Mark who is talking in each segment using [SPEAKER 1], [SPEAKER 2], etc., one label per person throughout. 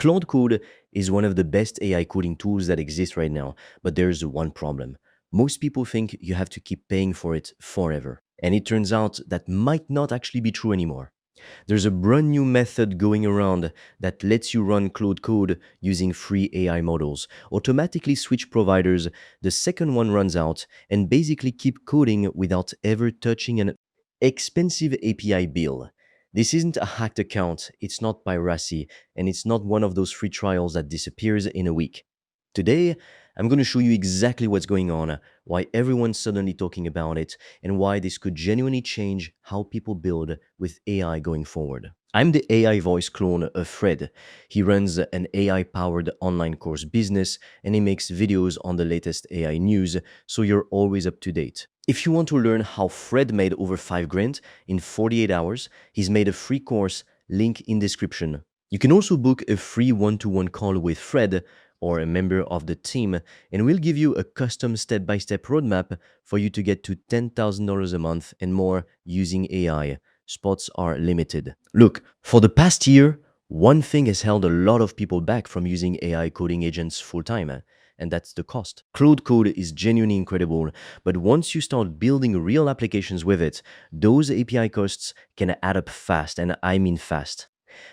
[SPEAKER 1] Claude Code is one of the best AI coding tools that exist right now, but there's one problem. Most people think you have to keep paying for it forever. And it turns out that might not actually be true anymore. There's a brand new method going around that lets you run Claude Code using free AI models, automatically switch providers, the second one runs out, and basically keep coding without ever touching an expensive API bill. This isn't a hacked account, it's not piracy, and it's not one of those free trials that disappears in a week. Today, I'm going to show you exactly what's going on, why everyone's suddenly talking about it, and why this could genuinely change how people build with AI going forward. I'm the AI voice clone of Fred. He runs an AI powered online course business and he makes videos on the latest AI news, so you're always up to date. If you want to learn how Fred made over 5 grand in 48 hours, he's made a free course, link in description. You can also book a free one-to-one call with Fred or a member of the team, and we'll give you a custom step-by-step roadmap for you to get to $10,000 a month and more using AI. Spots are limited. Look, for the past year, one thing has held a lot of people back from using AI coding agents full-time, and that's the cost. Claude Code is genuinely incredible, but once you start building real applications with it, those API costs can add up fast, and I mean fast.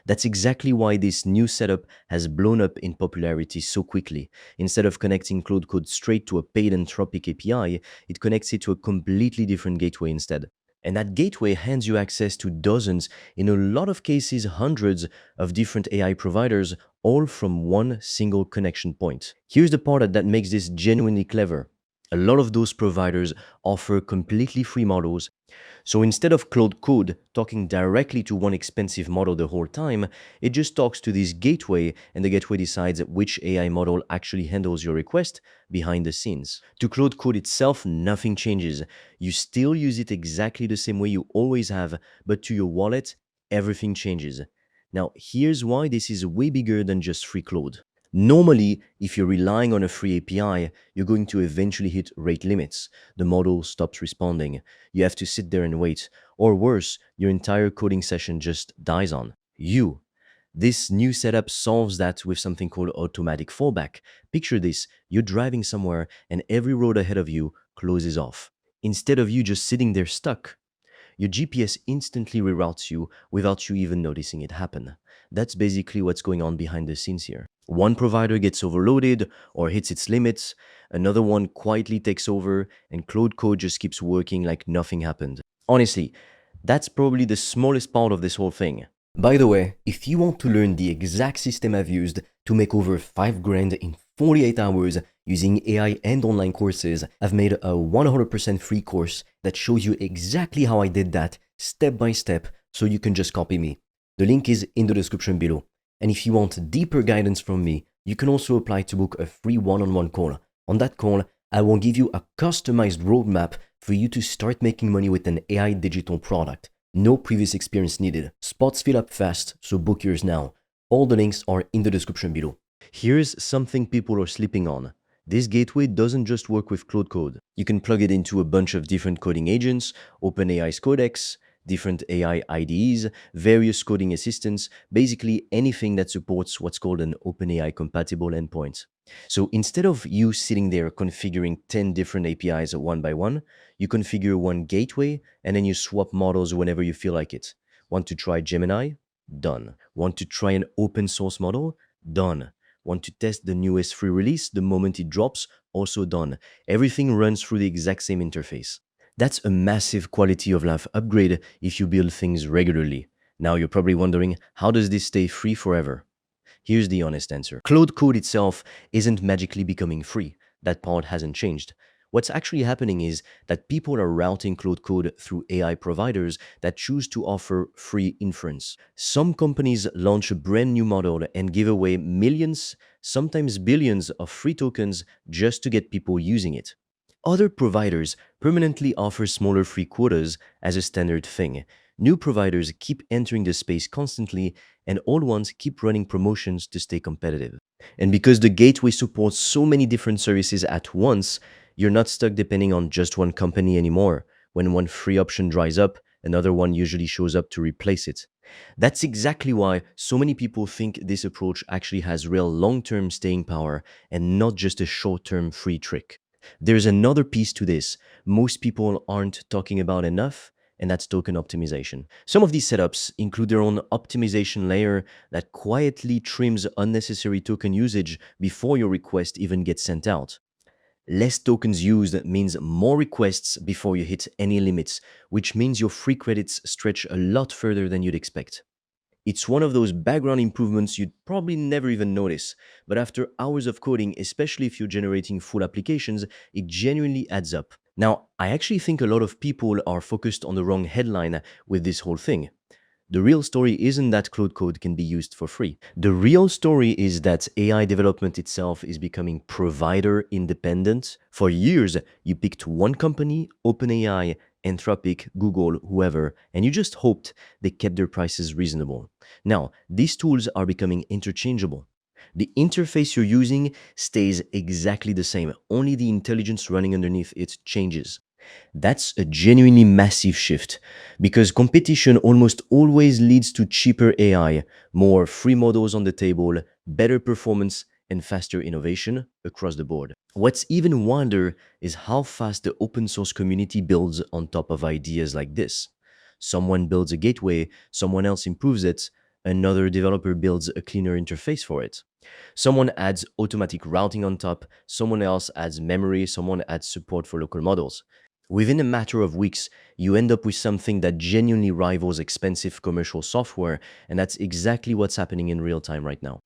[SPEAKER 1] That's exactly why this new setup has blown up in popularity so quickly. Instead of connecting Claude Code straight to a paid Anthropic API, it connects it to a completely different gateway instead. And that gateway hands you access to dozens, in a lot of cases hundreds, of different AI providers, all from one single connection point. Here's the part that makes this genuinely clever. A lot of those providers offer completely free models. So instead of Claude Code talking directly to one expensive model the whole time, it just talks to this gateway and the gateway decides which AI model actually handles your request behind the scenes. To Claude Code itself, nothing changes. You still use it exactly the same way you always have, but to your wallet, everything changes. Now, here's why this is way bigger than just free Claude. Normally, if you're relying on a free API, you're going to eventually hit rate limits. The model stops responding. You have to sit there and wait. Or worse, your entire coding session just dies on you. This new setup solves that with something called automatic fallback. Picture this, you're driving somewhere and every road ahead of you closes off. Instead of you just sitting there stuck, your GPS instantly reroutes you without you even noticing it happen. That's basically what's going on behind the scenes here. One provider gets overloaded or hits its limits, another one quietly takes over, and Claude Code just keeps working like nothing happened. Honestly, that's probably the smallest part of this whole thing. By the way, if you want to learn the exact system I've used to make over 5 grand in 48 hours using AI and online courses, I've made a 100% free course that shows you exactly how I did that step by step so you can just copy me. The link is in the description below. And if you want deeper guidance from me, you can also apply to book a free one-on-one call. On that call, I will give you a customized roadmap for you to start making money with an AI digital product. No previous experience needed. Spots fill up fast, so book yours now. All the links are in the description below. Here's something people are sleeping on. This gateway doesn't just work with Claude Code. You can plug it into a bunch of different coding agents, OpenAI's Codex, different AI IDEs, various coding assistants, basically anything that supports what's called an OpenAI compatible endpoint. So instead of you sitting there configuring 10 different APIs one by one, you configure one gateway and then you swap models whenever you feel like it. Want to try Gemini? Done. Want to try an open source model? Done. Want to test the newest free release the moment it drops? Also done. Everything runs through the exact same interface. That's a massive quality of life upgrade if you build things regularly. Now you're probably wondering, how does this stay free forever? Here's the honest answer. Claude Code itself isn't magically becoming free. That part hasn't changed. What's actually happening is that people are routing Claude Code through AI providers that choose to offer free inference. Some companies launch a brand new model and give away millions, sometimes billions of free tokens just to get people using it. Other providers permanently offer smaller free quotas as a standard thing. New providers keep entering the space constantly, and old ones keep running promotions to stay competitive. And because the gateway supports so many different services at once, you're not stuck depending on just one company anymore. When one free option dries up, another one usually shows up to replace it. That's exactly why so many people think this approach actually has real long term staying power and not just a short term free trick. There's another piece to this most people aren't talking about enough, and that's token optimization. Some of these setups include their own optimization layer that quietly trims unnecessary token usage before your request even gets sent out. Less tokens used means more requests before you hit any limits, which means your free credits stretch a lot further than you'd expect. It's one of those background improvements you'd probably never even notice, but after hours of coding, especially if you're generating full applications, it genuinely adds up. Now, I actually think a lot of people are focused on the wrong headline with this whole thing. The real story isn't that Claude Code can be used for free. The real story is that AI development itself is becoming provider independent. For years, you picked one company, OpenAI, Anthropic, Google, whoever, and you just hoped they kept their prices reasonable. Now, these tools are becoming interchangeable. The interface you're using stays exactly the same, only the intelligence running underneath it changes. That's a genuinely massive shift because competition almost always leads to cheaper AI, more free models on the table, better performance, and faster innovation across the board. What's even wilder is how fast the open source community builds on top of ideas like this. Someone builds a gateway, someone else improves it, another developer builds a cleaner interface for it. Someone adds automatic routing on top, someone else adds memory, someone adds support for local models. Within a matter of weeks, you end up with something that genuinely rivals expensive commercial software, and that's exactly what's happening in real time right now.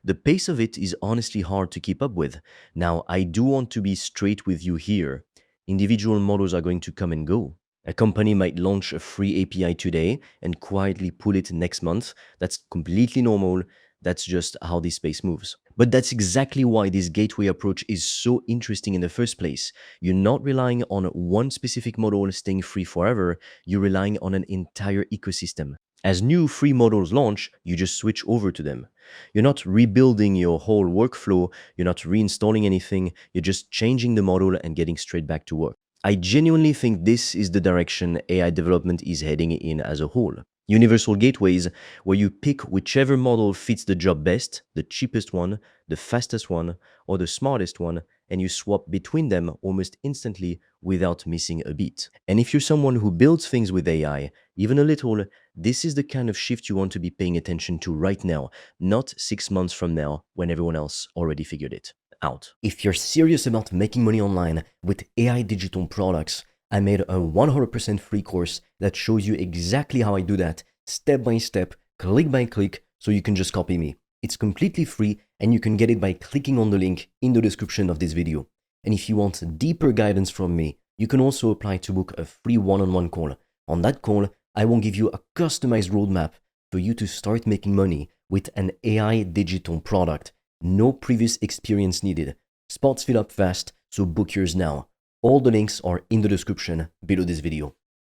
[SPEAKER 1] The pace of it is honestly hard to keep up with. Now, I do want to be straight with you here. Individual models are going to come and go. A company might launch a free API today and quietly pull it next month. That's completely normal. That's just how this space moves. But that's exactly why this gateway approach is so interesting in the first place. You're not relying on one specific model staying free forever, you're relying on an entire ecosystem. As new free models launch, you just switch over to them. You're not rebuilding your whole workflow, you're not reinstalling anything, you're just changing the model and getting straight back to work. I genuinely think this is the direction AI development is heading in as a whole. Universal gateways, where you pick whichever model fits the job best, the cheapest one, the fastest one, or the smartest one, and you swap between them almost instantly without missing a beat. And if you're someone who builds things with AI, even a little, this is the kind of shift you want to be paying attention to right now, not 6 months from now when everyone else already figured it out. If you're serious about making money online with AI digital products, I made a 100% free course that shows you exactly how I do that, step by step, click by click, so you can just copy me. It's completely free and you can get it by clicking on the link in the description of this video. And if you want deeper guidance from me, you can also apply to book a free one-on-one call. On that call, I will give you a customized roadmap for you to start making money with an AI digital product. No previous experience needed. Spots fill up fast, so book yours now. All the links are in the description below this video.